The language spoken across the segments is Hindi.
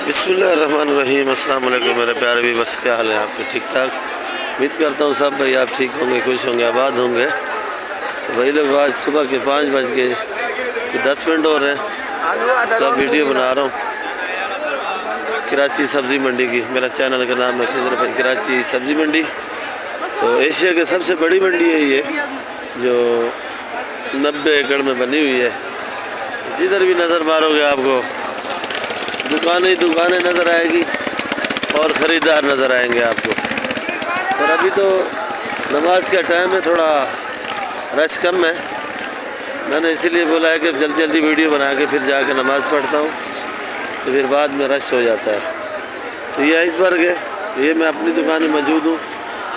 बिस्मिल्लाहिर्रहमानिर्रहीम। अस्सलाम वालेकुम मेरे प्यारे भी, बस क्या हाल है आपके? ठीक ठाक। उम्मीद करता हूँ सब भाई आप ठीक होंगे, खुश होंगे, आबाद होंगे। तो भाई लोग आज सुबह के 5 बज के 10 मिनट हो रहे हैं तो अब वीडियो बना रहा हूँ कराची सब्ज़ी मंडी की। मेरा चैनल का नाम है खिजर भाई कराची सब्ज़ी मंडी। तो एशिया की सबसे बड़ी मंडी है ये, जो 90 एकड़ में बनी हुई है। जिधर भी नज़र मारोगे आपको दुकानें ही दुकानें नज़र आएगी और ख़रीदार नज़र आएंगे आपको। और अभी तो नमाज का टाइम है, थोड़ा रश कम है। मैंने इसीलिए बोला है कि जल्दी जल्दी वीडियो बना के फिर जाकर नमाज़ पढ़ता हूँ, तो फिर बाद में रश हो जाता है। तो ये आइसबर्ग है, ये मैं अपनी दुकान में मौजूद हूँ।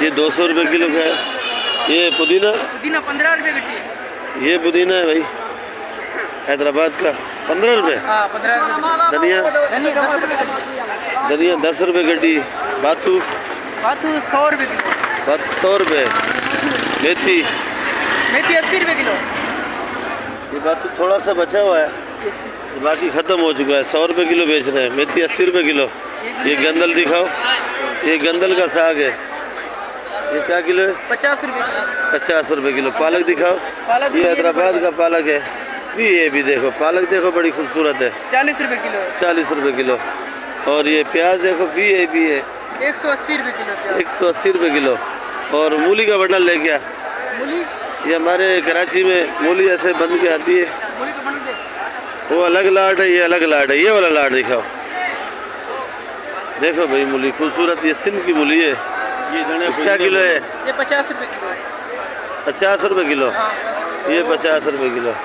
ये 200 रुपये किलो का है। ये पुदीना 15 रुपये गड्डी। ये पुदीना है भाई हैदराबाद का 15 रुपये। धनिया धनिया 10 रुपये गड्डी। बातू 100 रुपये किलो। 100 रुपये। मेथी 80 रुपये किलो। ये बातू थोड़ा सा बचा हुआ है, बाकी ख़त्म हो चुका है। 100 रुपये किलो बेच रहे हैं। मेथी 80 रुपये किलो। ये गंदल दिखाओ, ये गंदल का साग है। ये क्या किलो है? 50 रुपये। 50 रुपये किलो। पालक दिखाओ, ये हैदराबाद का पालक है। ये भी देखो, पालक देखो बड़ी खूबसूरत है। 40 रुपये किलो। 40 रुपये किलो। और ये प्याज देखो भी है 180 रुपये किलो। 180 रुपये किलो। और मूली का बंडल ले गया। मूली ये हमारे कराची में मूली ऐसे बंद के आती है, मूली का बंडल दे। वो अलग लाट है, ये अलग लाट है। ये वाला लाट दिखाओ, देखो भाई मूली खूबसूरत। ये सिंध की मूली है। ये क्या किलो है? ये 50 रुपये किलो है। 50 रुपये किलो। ये 50 रुपये किलो।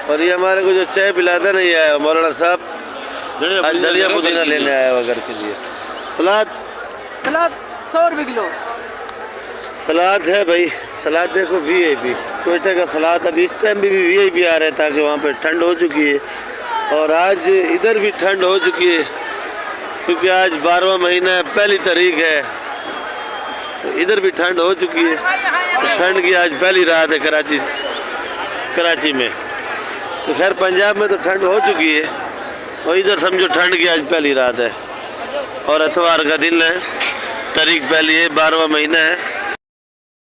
और ये हमारे को जो चाय पिलाता नहीं आया मौलाना साहब, आज दलिया पुदीना लेने आया हुआ घर के लिए। सलाद 100 रुपये किलो। सलाद है भाई, सलाद देखो VIP कोयटे का सलाद। अब इस टाइम भी VIP आ रहे हैं ताकि वहाँ पे ठंड हो चुकी है। और आज इधर भी ठंड हो चुकी है क्योंकि आज 12वां महीना है, पहली तारीख है। तो इधर भी ठंड हो चुकी है। तो ठंड की आज पहली रात है कराची में। तो खैर पंजाब में तो ठंड हो चुकी है और इधर समझो ठंड की आज पहली रात है। और इतवार का दिन है, तारीख पहली है, 12वां महीना है।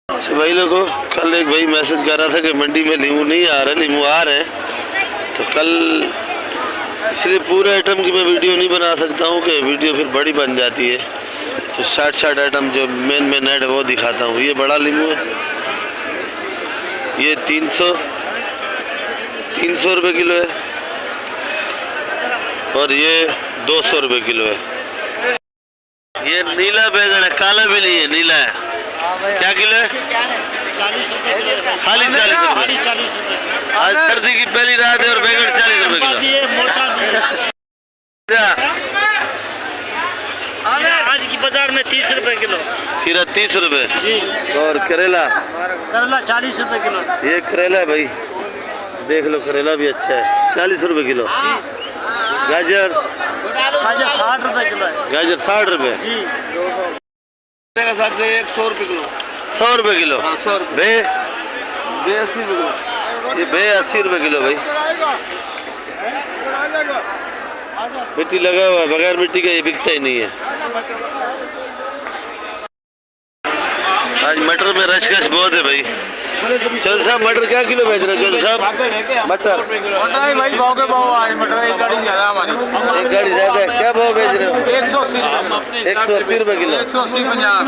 अच्छा भाई लोगों, कल एक भाई मैसेज कर रहा था कि मंडी में लीमू नहीं आ रहे, लीमू आ रहे हैं। तो कल इसलिए पूरे आइटम की मैं वीडियो नहीं बना सकता हूँ कि वीडियो फिर बड़ी बन जाती है। तो शार्ट आइटम जो मेन ऐड है वो दिखाता हूँ। ये बड़ा लीमू है, ये 300 रुपये किलो है। और ये 200 रुपये किलो है। ये नीला बैगन है, काला भी नहीं है, नीला है। क्या किलो है? 40 रुपये किलो। खाली 40 रुपये। आज सर्दी की पहली रात है और बैगन 40 रुपये किलो। आज की बाजार में 30 रुपये किलो। खीरा 30 रुपये जी। और करेला 40 रुपये किलो। ये करेला भाई देख लो, करेला भी अच्छा है, 40 रुपये किलो। गाजर 60 रुपये किलो है। गाजर 60 रुपये जी। 100 रुपये किलो। 100 रुपये किलो। 100 रुपये। बे 80 रुपये किलो। ये बे 80 रुपये किलो भाई। मिट्टी लगा हुआ है, बगैर मिट्टी का ये बिकता ही नहीं है। आज मटर में रशकश बहुत है भाई। चल साहब मटर क्या किलो बेच रहे हो? चल साहब मटर भाई भाव के भाव आज मटर एक गाड़ी ज़्यादा हमारी। एक गाड़ी ज़्यादा है। क्या भाव बेच रहे हो? 180 रुपये किलो। 180 50।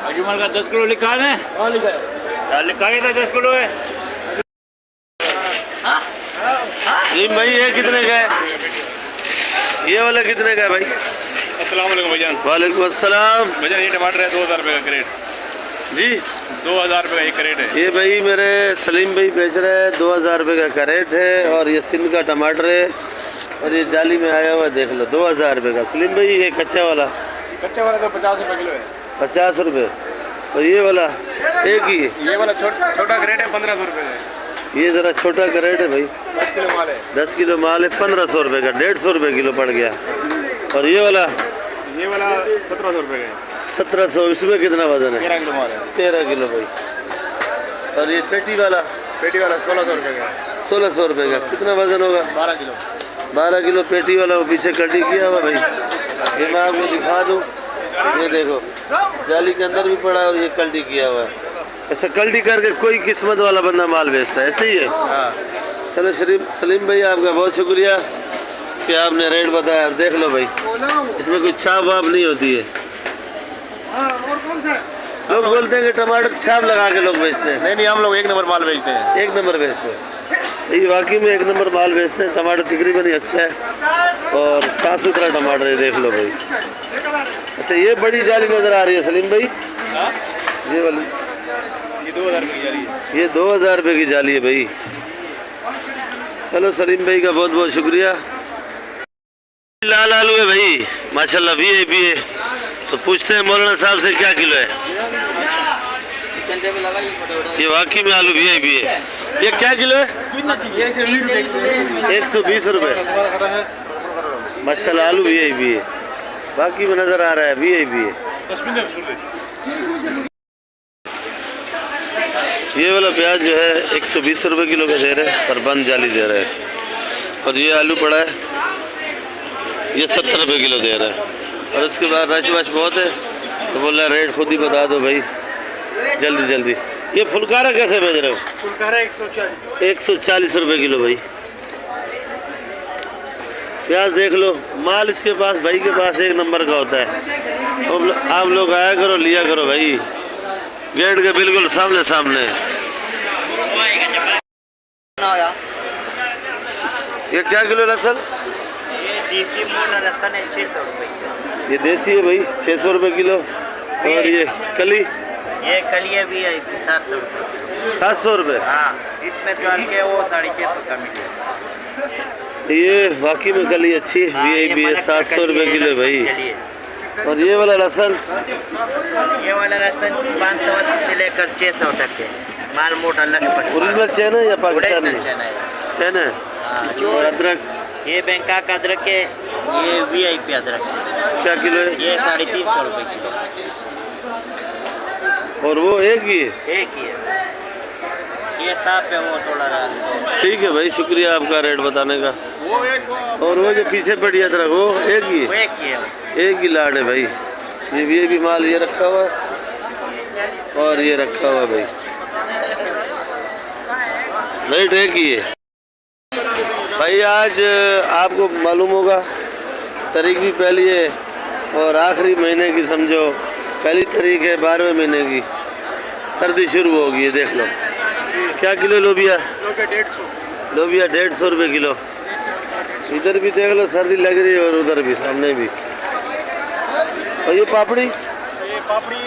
अजूमर का 10 किलो लिखा है, लिखा है 10 किलो है। जी भाई ये कितने का है? ये वाला कितने का है भाई? अस्सलाम वालेकुम भाईजान। वालेकुम अस्सलाम। भाईजान ये टमाटर है 2000 रुपये का क्रेट। जी 2000 रुपये का एक क्रेट है। ये भाई मेरे सलीम भाई बेच रहे हैं, 2000 रुपये का कैरेट है। और ये सिंध का टमाटर है और ये जाली में आया हुआ देख लो 2000 रुपये का। सलीम भाई ये कच्चा वाला तो 50 रुपये किलो है। 50 रुपये। और ये वाला एक ही है? ये वाला छोटा क्रेट है 1500 रुपये का। ये ज़रा छोटा कैरेट है भाई, 10 किलो माल है। 10 किलो माल है, 1500 रुपये का, 150 रुपये किलो पड़ गया। और ये वाला 1700 रुपये का है। 1700। इसमें कितना वजन है? 13 किलो माल है। 13 किलो भाई। और ये पेटी वाला 1600 रुपये का है। 1600 रुपये का। कितना वजन होगा? 12 किलो। 12 किलो पेटी वाला वो पीछे कटी किया हुआ भाई, ये मैं आपको दिखा दूँ। ये देखो जाली के अंदर भी पड़ा है और ये कल्टी किया हुआ है। ऐसा कल्टी करके कोई किस्मत वाला बंदा माल बेचता है, ऐसे ही है। चलो सलीम भाई आपका बहुत शुक्रिया कि आपने रेट बताया। और देख लो भाई, इसमें कोई छाप वाप नहीं होती है। लोग बोलते हैं कि टमाटर छाप लगा के लोग बेचते हैं। नहीं, हम लोग एक नंबर माल बेचते हैं। एक नंबर बेचते हैं, ये वाकई में एक नंबर माल बेचते हैं। टमाटर तकरीबन ही अच्छा है और साफ़ सुथरा टमाटर है, देख लो भाई। अच्छा ये बड़ी जाली नज़र आ रही है सलीम भाई, ये वाली, ये 2000 रुपये की जाली है। ये 2000 रुपये की जाली है भाई। चलो सलीम भाई का बहुत बहुत शुक्रिया। लाल आलू है भाई माशाल्लाह, VIP है। तो पूछते हैं मौलाना साहब से क्या किलो है। ये वाकई में आलू VIP है। ये क्या किलो है? 120 रुपये माशाल्लाह, आलू VIP है, बाकी में नज़र आ रहा है VIP है। ये वाला प्याज जो है 120 रुपये किलो का दे रहे हैं, पर बंद जाली दे रहे हैं। और ये आलू पड़ा है, ये 70 रुपये किलो दे रहा है। और उसके बाद रश वश बहुत है तो बोल रहा रेट खुद ही बता दो भाई जल्दी जल्दी। ये फुलकारा कैसे बेच रहे हो? फुलकारा 140। 140 रुपये किलो भाई। प्याज देख लो, माल इसके पास भाई के पास एक नंबर का होता है। आप लोग आया करो, लिया करो भाई, गेट के बिल्कुल सामने सामने। ये क्या किलो लहसुन? देसी मोटा लहसुन है 600 रुपये। ये देसी है भाई 600 रुपये किलो। और ये कली? ये कलिया भी है 700 रुपये। 700 रुपये? हाँ, इसमें जो हल्के वो 650 का मिलेगा। ये वाकई में कली अच्छी है, VIP है, 700 रुपये किलो भाई। और ये वाला लहसुन? ये वाला लहसुन 580 से लेकर 600 तक है। माल मोटा लहसुन ओरिजिनल चैन है या पाकिस्तानी? चैन है। और अदरक? ये बैंकॉक अदरक है, ये VIP अदरक है। क्या किलो है? ये 350 रुपये किलो। और वो एक ही है? एक ही है, ये साफ है, वो थोड़ा ठीक है भाई, शुक्रिया आपका रेट बताने का। और वो जो पीछे पड़ी अदरक वो एक ही है? एक ही है, एक ही लाड है भाई। ये भी माल ये रखा हुआ है और ये रखा हुआ है भाई, रेट एक ही है भाई। आज आपको मालूम होगा तारीख भी पहली है और आखिरी महीने की समझो पहली तारीख है 12वें महीने की, सर्दी शुरू होगी है। देख लो क्या किलो लोबिया? लोबिया 150 रुपये किलो। इधर भी देख लो सर्दी लग रही है और उधर भी सामने भी। और ये पापड़ी? ये पापड़ी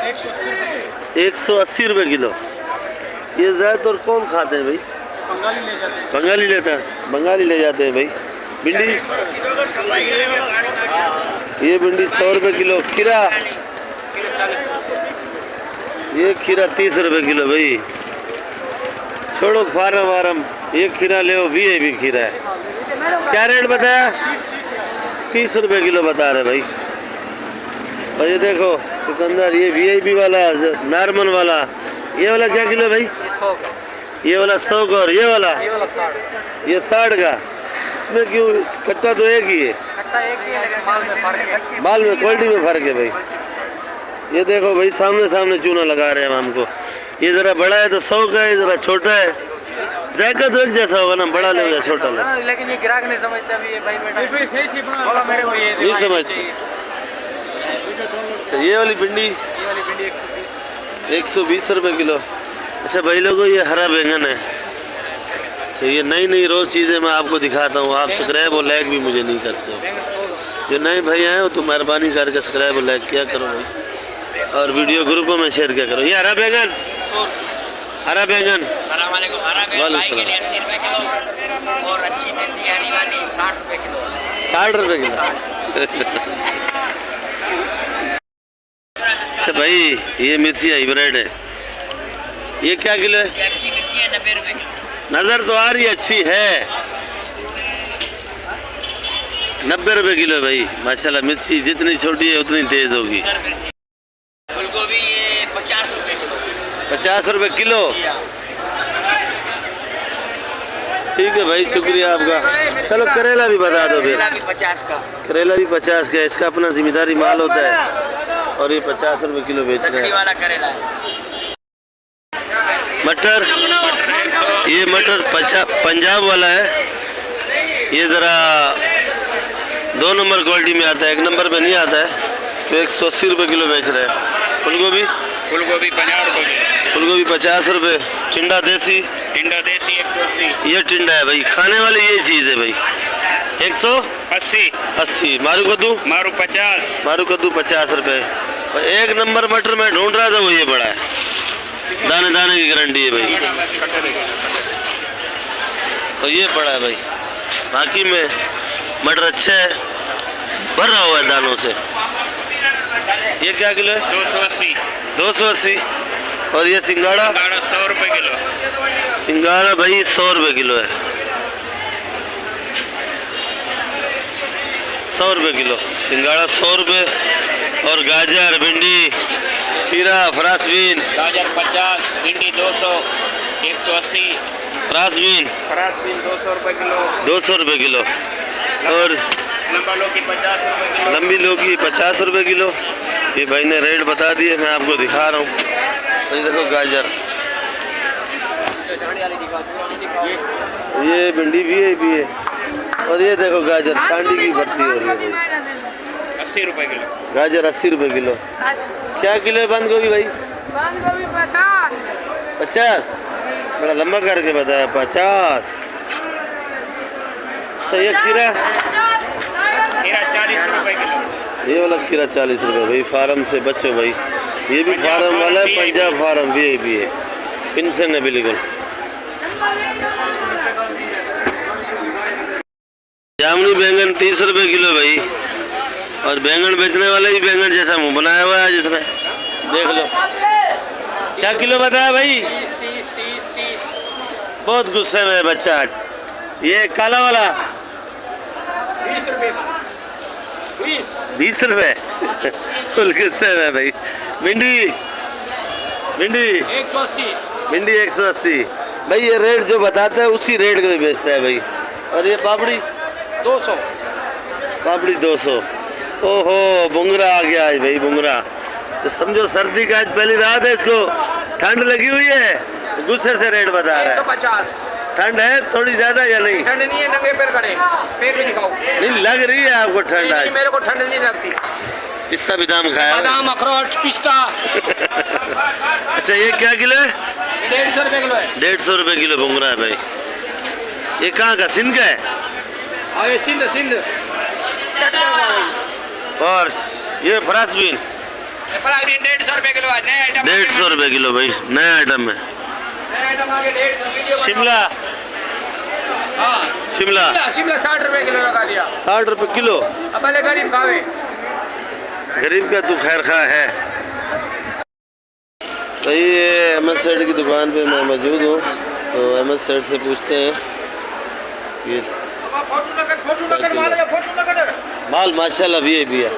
180 रुपये। 180 रुपये किलो। ये ज़्यादातर कौन खाते हैं भाई? बंगाली ले जाते हैं। बंगाली लेता है, बंगाली ले जाते हैं भाई। भिंडी? ये भिंडी 100 रुपये किलो। खीरा? ये खीरा 30 रुपये किलो भाई। छोड़ो फार्म वारम, एक खीरा ले VIP खीरा है। क्या रेट बताया? 30 रुपये किलो बता रहे भाई। और ये देखो चुकंदर, ये VIP वाला, नॉर्मल वाला। ये वाला क्या किलो भाई? ये वाला 100 का। और ये वाला 60। ये 60 का। इसमें क्यों कट्टा तो एक ही है? कट्टा एक ही है लेकिन माल में फर्क है। माल में क्वालिटी में फ़र्क है भाई। ये देखो भाई सामने सामने चूना लगा रहे हैं हम हमको। ये ज़रा बड़ा है तो 100 का है, ज़रा छोटा है। जायका तो एक जैसा होगा ना, बड़ा ले या छोटा ले। लेकिन ये ग्राहक नहीं समझते अभी। ये भाई बैठा बोला मेरे को ये नहीं समझते। अच्छा ये वाली भिंडी? 120 रुपये किलो। अच्छा भाई लोगों ये हरा बैंगन है। अच्छा ये नई नई रोज़ चीज़ें मैं आपको दिखाता हूँ। आप सब्सक्राइब और लाइक भी मुझे नहीं करते हो। जो नए भाई आए हो तो मेहरबानी करके सब्सक्राइब और लाइक किया करो भाई, और वीडियो ग्रुपों में शेयर किया करो। ये हरा बैंगन? हरा बैंगन वालेकुम सलाम। और अच्छी मेथी हरी वाली 60 रुपये किलो। 60 रुपये किलो। अच्छा भाई ये मिर्ची हाइब्रिड है, ये क्या किलो है? अच्छी मिर्ची है 90 रुपये किलो। नज़र तो आ रही अच्छी है। 90 रुपये किलो भाई माशाल्लाह। मिर्ची जितनी छोटी है उतनी तेज़ होगी। फूलगोभी ये 50 रुपये किलो। 50 रुपये किलो। ठीक है भाई, शुक्रिया आपका। चलो करेला भी बता दो फिर। करेला भी 50 का। करेला भी 50 का, इसका अपना जिम्मेदारी माल होता है और ये 50 रुपए किलो बेच रहे लकड़ी हैं। वाला करेला है। मटर, ये मटर पंजाब वाला है, ये ज़रा 2 नंबर क्वालिटी में आता है, 1 नंबर पे नहीं आता है, तो 180 रुपये किलो बेच रहे हैं। फूलगोभी, फूलगोभी 50 रुपये, फूलगोभी 50 रुपये। टिंडा देसी, टिंडा देसी 180, ये टिंडा है भाई, खाने वाली ये चीज़ है भाई, 180। मारू कद्दू, मारू 50, मारू कद्दू 50 रुपये। और 1 नंबर मटर मैं ढूंढ रहा था, वो ये बड़ा है, दाने दाने की गारंटी है भाई। और ये बड़ा है भाई, बाकी में मटर अच्छा है, भरा हुआ है दानों से। ये क्या किलो है? 280, 280। और ये सिंगाड़ा, 100 रुपये किलो, सिंगाड़ा भाई 100 रुपये किलो है, 100 रुपये किलो सिंगाड़ा, 100 रुपये। और गाजर, भिंडी, खीरा, फ्रांसबीन, गाजर 50, भिंडी 200, 180, फ्रांसबीन फ्रांसबीन 200 रुपये किलो, 200 रुपये किलो। और लंबा लौकी 50 रुपये किलो, लंबी लौकी 50 रुपये किलो। ये भाई ने रेट बता दिए, मैं आपको दिखा रहा हूँ। ये देखो गाजर, ये भिंडी भी है। और ये देखो गाजर चांदी की भर्ती हो रही है भाई, 80 रुपये किलो, गाजर 80 रुपये किलो। क्या किलो है बंद गोभी भाई? बंद गोभी 50। 50, जी। बड़ा लंबा करके बताया, 50। सही है। खीरा, खीरा 40 रुपये किलो, ये वाला खीरा 40 रुपये भाई, फार्म से बचो भाई, ये भी फार्म वाला है, पंजाब फार्म भी है, पेंशन है बिल्कुल। जामुनी बैंगन 30 रुपये किलो भाई, और बैंगन बेचने वाला ही बैंगन जैसा मुंह बनाया हुआ है जिसने, देख लो। क्या किलो बताया भाई? 30। बहुत गुस्से में है बच्चा। ये काला वाला 20 रुपये का, 20 रुपये फुल गुस्से में भाई। भिंडी, 180। भिंडी 180 भाई, ये रेट जो बताता है उसी रेट का भी बेचता है भाई। और ये पापड़ी 200। पापड़ी 200। ओहो, बुंगरा आ गया आज भाई, बुंगरा। तो समझो सर्दी का आज पहली रात है, इसको ठंड लगी हुई है, गुस्से से रेट बता रहा है। 150। ठंड है थोड़ी ज्यादा या नहीं? ठंड नहीं है, नंगे पैर खड़े, पैर भी दिखाओ। नहीं लग रही है आपको ठंड आज? मेरे को ठंड नहीं लगती। पिस्ता बादाम खाया? बादाम, अखरोट, पिस्ता। अच्छा, ये क्या किलो है? 150 रुपये किलो है। 150 रुपये किलो बुंगरा है भाई। ये कहाँ का, सिंध का है? हाँ, ये सिंध। और ये फ्रांसबीन 150 रुपये किलो है, नया आइटम। 150 रुपये किलो भाई, नया आइटम है। नया आइटम आगे 150। शिमला, हाँ, शिमला 60 रुपये किलो लगा दिया। 60 रुपये किलो। अब पहले गरीब खावे। गरीब का तू खैर खा है। तो ये अहमद सेठ की दुकान पे मैं मौजूद हूँ, तो अहमद सेठ से पूछते हैं ये माल माशाल्लाह भी है।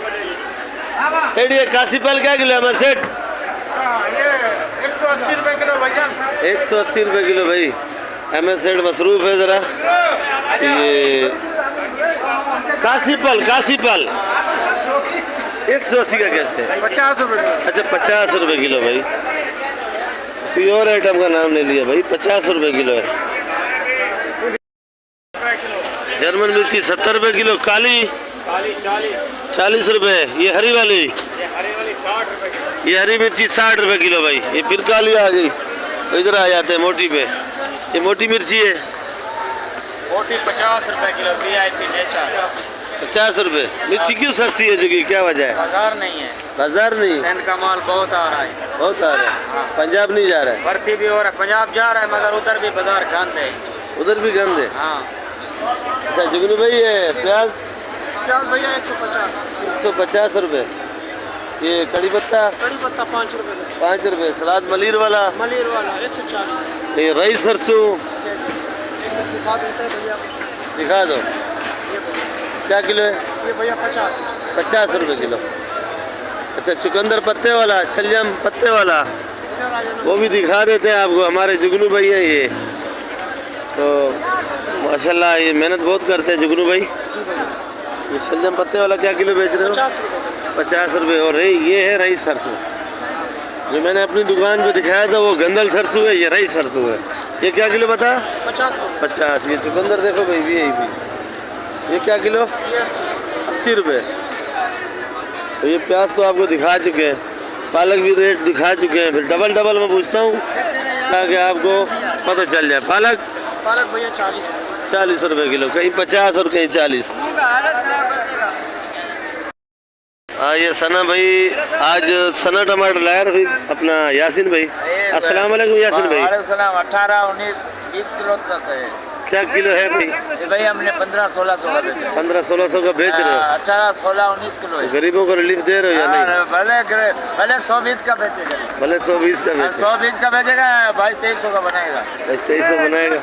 सेठ ये काशीफल क्या किलो है अहमद सेठ? ये 180 रुपये किलो भैया। 180 रुपये किलो भाई। अहमद सेठ मसरूफ है ज़रा। ये काशीफल 180 का कैसे? 50 रुपये किलो। अच्छा, 50 रुपये किलो भाई। कोई और आइटम का नाम ले लिया भाई, 50 रुपये किलो है। जर्मन मिर्ची 70 रुपये किलो। काली 40 रुपये। ये हरी वाली, ये हरी मिर्ची 60 रुपये किलो भाई। ये फिर काली आ गई, इधर आ जाते हैं मोटी पे। ये मोटी मिर्ची है, मोटी 50 रुपये किलो, VIP नेचर 50 रुपये। मिर्ची क्यों सस्ती है जोगी, क्या वजह है? बाजार नहीं है, बाजार नहीं है? सिंध का माल बहुत आ रहा है, बहुत आ रहा है, पंजाब नहीं जा रहा है? भर्ती भी हो रहा है, पंजाब जा रहा है, मगर उधर भी बाजार गंद है। उधर भी गंद है? हाँ। अच्छा जुगनू भाई, ये प्याज भैया 150। 150 रुपये। ये कड़ी पत्ता 5 रुपये किलो। 5 रुपये। सलाद मलिर वाला मलिर वाला 140। ये रई सरसों दिखा देते हैं भैया। दिखा दो, क्या किलो है? ये भैया 50 रुपये किलो। अच्छा, चुकंदर पत्ते वाला, शलजम पत्ते वाला, वो भी दिखा देते हैं आपको, हमारे जुगनू भाई है ये। तो माशाल्लाह ये मेहनत बहुत करते हैं जुगनू भाई। ये शलजम पत्ते वाला क्या किलो बेच रहे हो? 50 रुपये। और ये है रईस सरसों, जो मैंने अपनी दुकान पे दिखाया था वो गंदल सरसों है, ये रईस सरसों है। ये क्या किलो बता? 50। ये चुकंदर देखो भाई, भी यही भी। ये क्या किलो? 80 रुपये। ये प्याज तो आपको दिखा चुके हैं, पालक भी रेट दिखा चुके हैं। फिर डबल मैं पूछता हूँ ताकि आपको पता चल जाए। पालक भैया 40 रुपये किलो, कहीं 50 और कहीं 40। हाँ ये सना भाई, आज सना टमाटर लाया फिर अपना यासिन भाई। अस्सलाम वालेकुम यासिन भाई। 18, 19, 20 किलो तक है। क्या किलो है भाई? भाई हमने 1500-1600 का बेचा। 1500-1600 का बेच रहे हो? 18, 16, 19 किलो है। गरीबों को रिलीफ दे रहे हो या नहीं? भले 120 का बेचेगा, भले 120 का बेचे। 120 का बेचेगा, भाई 2300 का बनाएगा। 2300 बनाएगा।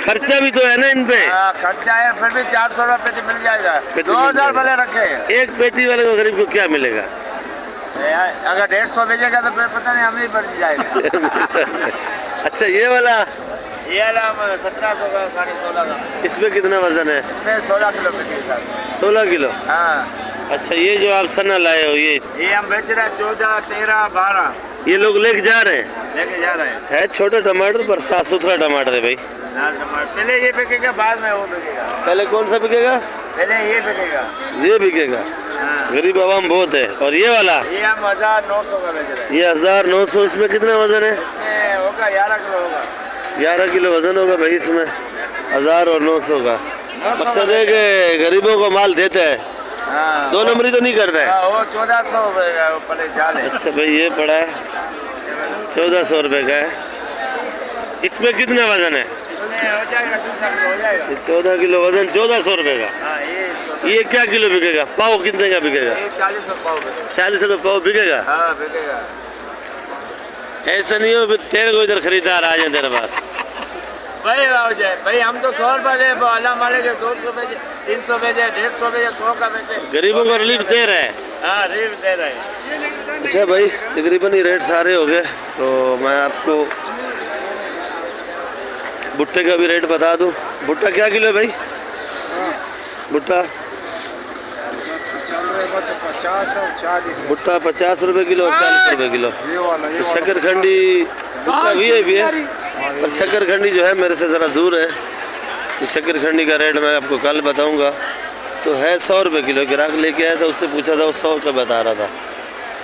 खर्चा भी तो है ना इन पे? खर्चा है, फिर भी 400 रुपये पेटी मिल जाएगा। 2000 भले रखे। एक पेटी वाले को गरीब को क्या मिलेगा? अगर 150 बेचेगा तो फिर पता नहीं हमें ही बढ़ जाएगा। अच्छा ये वाला? ये वाला 1700 का, 16.5 का। इसमें कितना वजन है? इसमें 16 किलो बेचे। 16 किलो? हाँ। अच्छा ये जो आप सना लाए हो ये हम बेच रहे हैं 14, 13, 12। ये लोग लेके जा रहे हैं? लेके जा रहे हैं। है छोटे टमाटर पर साफ सुथरा टमाटर है भाई। पहले ये बिकेगा, बाद में वो बिकेगा। पहले कौन सा बिकेगा? पहले ये बिकेगा। ये बिकेगा। हाँ। गरीब आवाम बहुत है। और ये वाला? ये हम 1900 का बेच रहे हैं। ये 1900। इसमें कितना वजन है? इसमें होगा 11 किलो होगा। 11 किलो वजन होगा भाई इसमें। 1000 और 900 का मकसद है कि गरीबों को माल देता है। हाँ। 2 नंबरी तो नहीं करता है। वो 1400 पहले चाल है। अच्छा भाई ये पड़ा है 1400 रुपये का है। इसमें कितना वजन है? हो जाएगा 14 किलो वजन, 1400 रुपये का। हाँ, ये क्या किलो बिकेगा? पाव कितने का बिकेगा? 40 रुपये पाव। 40 रुपये पाव बिकेगा? हाँ बिकेगा। ऐसा नहीं हो तेरे को इधर खरीदार आ जाए तेरे पास। भाई हो जाए भाई, हम तो 100 रुपये दे, अल्लाह माले के 200 बेचे, 300 बेचे, 150 बेचे, 100 का बेचे। गरीबों को रिलीफ दे रहे हैं। हाँ रिलीफ दे रहे हैं। अच्छा भाई तकरीबन ही रेट सारे हो गए, तो मैं आपको भुट्टे का भी रेट बता दूं। भुट्टा क्या किलो है भाई? भुट्टा 50 और 40। भुट्टा 50 रुपये किलो और 40 रुपये किलो। तो शकरखंडी भुट्टा भी है, और शकरखंडी जो है मेरे से ज़रा दूर है। तो शकरखंडी का रेट मैं आपको कल बताऊंगा। तो है 100 रुपये किलो। ग्राहक लेके आया था, उससे पूछा था, वो 100 का बता रहा था।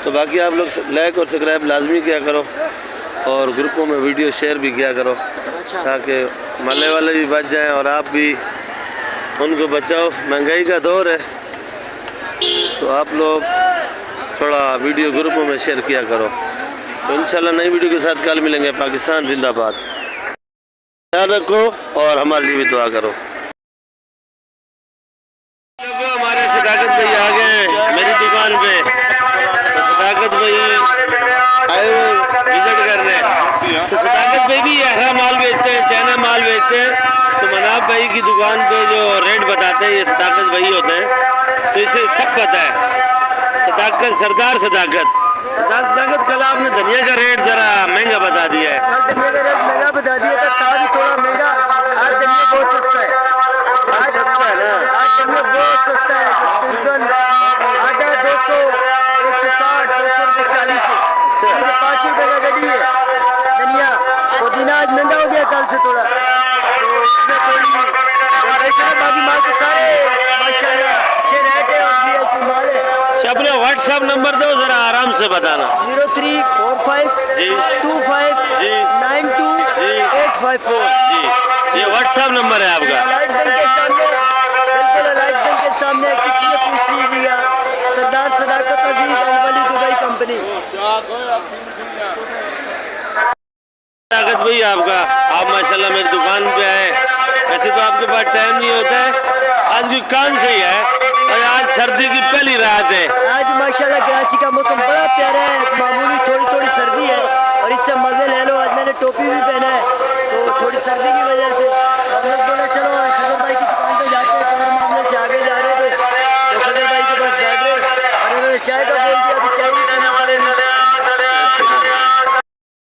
तो बाकी आप लोग लाइक और सब्सक्राइब लाजमी किया करो, और ग्रुपों में वीडियो शेयर भी किया करो, ताकि मल्ले वाले भी बच जाएं और आप भी उनको बचाओ। महंगाई का दौर है, तो आप लोग थोड़ा वीडियो ग्रुपों में शेयर किया करो। तो इंशाल्लाह नई वीडियो के साथ कल मिलेंगे। पाकिस्तान जिंदाबाद। ख्याल रखो और हमारे लिए भी दुआ करो। हमारे सदाकत भाई आ गए मेरी दुकान पे। तो सदाकत भाई आए हुए विजिट करने। तो सदाकत भाई भी ऐसा माल बेचते हैं, चाइना माल बेचते हैं। तो मनाब भाई की दुकान पे जो रेट बताते हैं ये सदाकत भाई होते हैं, तो इसे सब पता है। सदाकत सरदार सदाकत कल आपने धनिया का रेट जरा महंगा बता दिया है। कल धनिया का रेट महंगा बता दिया था भी थोड़ा महंगा। आज धनिया बहुत सस्ता है। आज सस्ता है ना? आज धनिया बहुत सस्ता है। तकरीबन आधा 200, 160, 200 रुपये 40 है। 5 रुपये का गड्डी है धनिया। पुदीना आज महंगा हो गया कल से थोड़ा, तो इसमें थोड़ी जनरेशन है। बाकी माल के सारे माशाल्लाह अच्छे रेट है और VIP माल है। अपने व्हाट्सएप नंबर दो जरा आराम से बताना। 0345 जी 25 जी 92 जी 854 जी। ये व्हाट्सएप नंबर है आपका? लाइट बैंक के सामने, बिल्कुल लाइट बैंक के सामने। किसी ने पूछ लीजिएगा, सरदार सदाकत अजीज अनवली दुबई कंपनी। ताकत भाई आपका, आप माशाल्लाह मेरी दुकान पे आए। ऐसे तो आपके पास टाइम नहीं होता है, आज भी काम से ही है, और आज सर्दी की पहली रात है। आज माशाल्लाह कराची का मौसम बड़ा प्यारा है। मामूली थोड़ी थोड़ी सर्दी है और इससे मजे ले लो। आज मैंने टोपी भी पहना है, तो थोड़ी सर्दी की वजह से हम लोग बोले चलो